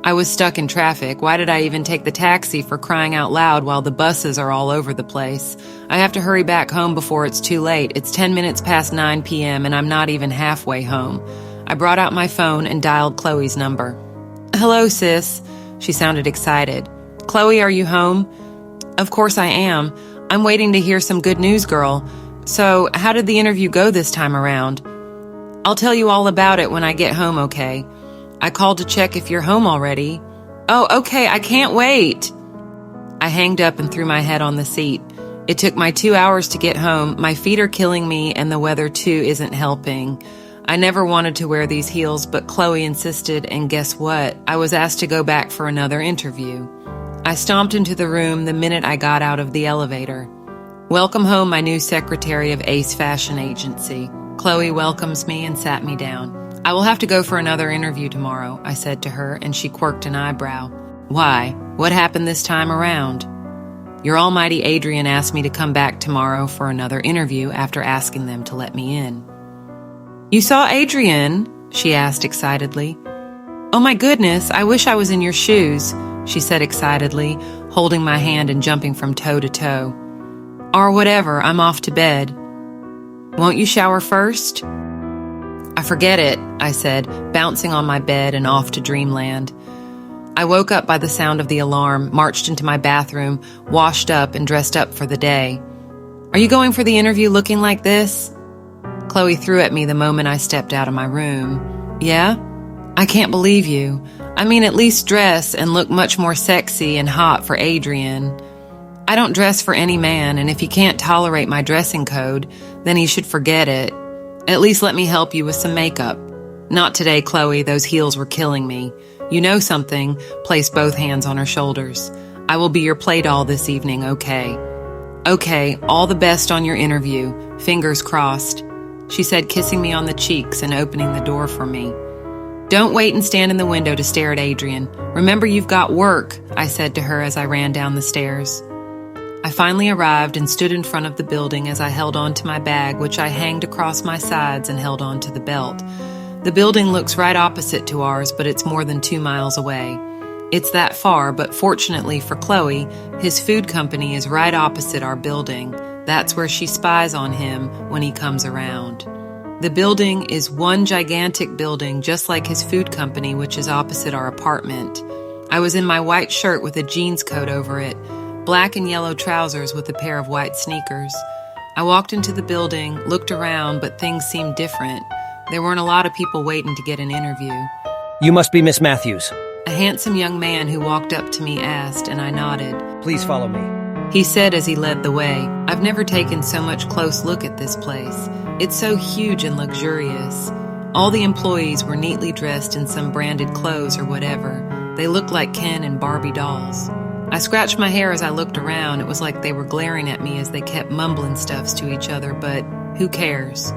I was stuck in traffic. Why did I even take the taxi, for crying out loud, while the buses are all over the place? I have to hurry back home before it's too late. It's 10 minutes past 9 p.m. and I'm not even halfway home. I brought out my phone and dialed Chloe's number. "Hello, sis." She sounded excited. "Chloe, are you home?" "Of course I am. I'm waiting to hear some good news, girl. So, how did the interview go this time around?" "I'll tell you all about it when I get home, okay? I called to check if you're home already." "Oh, okay, I can't wait." I hanged up and threw my head on the seat. It took my 2 hours to get home. My feet are killing me and the weather too isn't helping. I never wanted to wear these heels, but Chloe insisted, and guess what? I was asked to go back for another interview. I stomped into the room the minute I got out of the elevator. "Welcome home, my new secretary of Ace Fashion Agency." Chloe welcomes me and sat me down. "I will have to go for another interview tomorrow," I said to her, and she quirked an eyebrow. "Why? What happened this time around?" "Your almighty Adrian asked me to come back tomorrow for another interview after asking them to let me in." "You saw Adrian?" she asked excitedly. "Oh my goodness, I wish I was in your shoes," she said excitedly, holding my hand and jumping from toe to toe. "Or whatever, I'm off to bed." "Won't you shower first?" "I forget it," I said, bouncing on my bed and off to dreamland. I woke up by the sound of the alarm, marched into my bathroom, washed up and dressed up for the day. "Are you going for the interview looking like this?" Chloe threw at me the moment I stepped out of my room. "Yeah? I can't believe you. I mean, at least dress and look much more sexy and hot for Adrian. I don't dress for any man, and if he can't tolerate my dressing code, then he should forget it. At least let me help you with some makeup." "Not today, Chloe. Those heels were killing me. You know something?" Placed both hands on her shoulders. "I will be your play doll this evening, okay?" "Okay, all the best on your interview. Fingers crossed," she said, kissing me on the cheeks and opening the door for me. "Don't wait and stand in the window to stare at Adrian. Remember, you've got work," I said to her as I ran down the stairs. I finally arrived and stood in front of the building as I held on to my bag, which I hanged across my sides and held on to the belt. The building looks right opposite to ours, but it's more than 2 miles away. It's that far, but fortunately for Chloe, his food company is right opposite our building. That's where she spies on him when he comes around. The building is one gigantic building, just like his food company, which is opposite our apartment. I was in my white shirt with a jeans coat over it, black and yellow trousers with a pair of white sneakers. I walked into the building, looked around, but things seemed different. There weren't a lot of people waiting to get an interview. "You must be Miss Matthews." A handsome young man who walked up to me asked, and I nodded. "Please follow me," he said as he led the way. I've never taken so much close look at this place. It's so huge and luxurious. All the employees were neatly dressed in some branded clothes or whatever. They looked like Ken and Barbie dolls. I scratched my hair as I looked around. It was like they were glaring at me as they kept mumbling stuffs to each other, but who cares?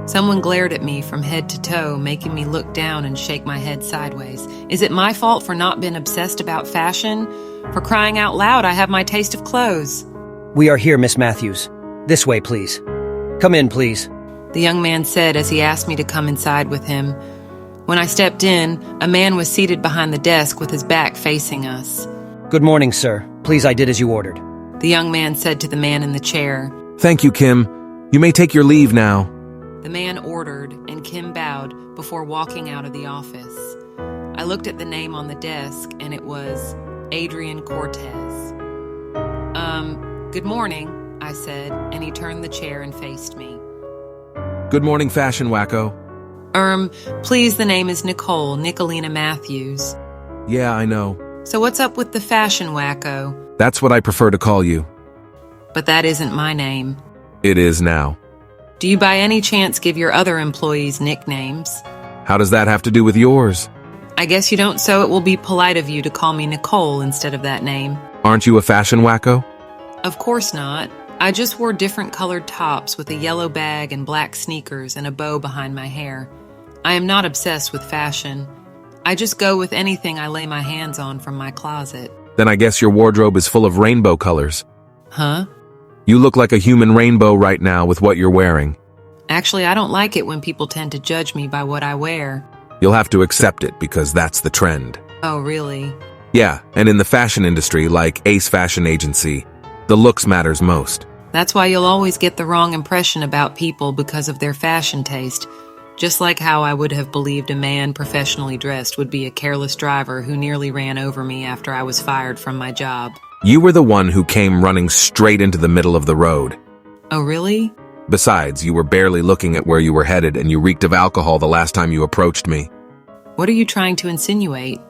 Someone glared at me from head to toe, making me look down and shake my head sideways. Is it my fault for not being obsessed about fashion? For crying out loud, I have my taste of clothes. "We are here, Miss Matthews. This way, please. Come in, please," the young man said as he asked me to come inside with him. When I stepped in, a man was seated behind the desk with his back facing us. "Good morning, sir. Please, I did as you ordered," the young man said to the man in the chair. "Thank you, Kim. You may take your leave now." The man ordered, and Kim bowed before walking out of the office. I looked at the name on the desk, and it was Adrian Cortez. Good morning," I said, and he turned the chair and faced me. "Good morning, fashion wacko." Please, the name is Nicole, Nicolina Matthews." "Yeah, I know. "So what's up with the fashion wacko?" That's what I prefer to call you." "But that isn't my name." "It is now." "Do you by any chance give your other employees nicknames?" "How does that have to do with yours?" "I guess you don't, so it will be polite of you to call me Nicole instead of that name." "Aren't you a fashion wacko?" "Of course not. I just wore different colored tops with a yellow bag and black sneakers and a bow behind my hair. I am not obsessed with fashion. I just go with anything I lay my hands on from my closet." "Then I guess your wardrobe is full of rainbow colors." "Huh?" "You look like a human rainbow right now with what you're wearing." "Actually, I don't like it when people tend to judge me by what I wear." "You'll have to accept it because that's the trend." Oh, really? Yeah, and in the fashion industry, like Ace Fashion Agency, the looks matters most. That's why you'll always get the wrong impression about people because of their fashion taste. Just like how I would have believed a man professionally dressed would be a careless driver who nearly ran over me after I was fired from my job. You were the one who came running straight into the middle of the road. Oh, really? Besides, you were barely looking at where you were headed and you reeked of alcohol the last time you approached me. What are you trying to insinuate?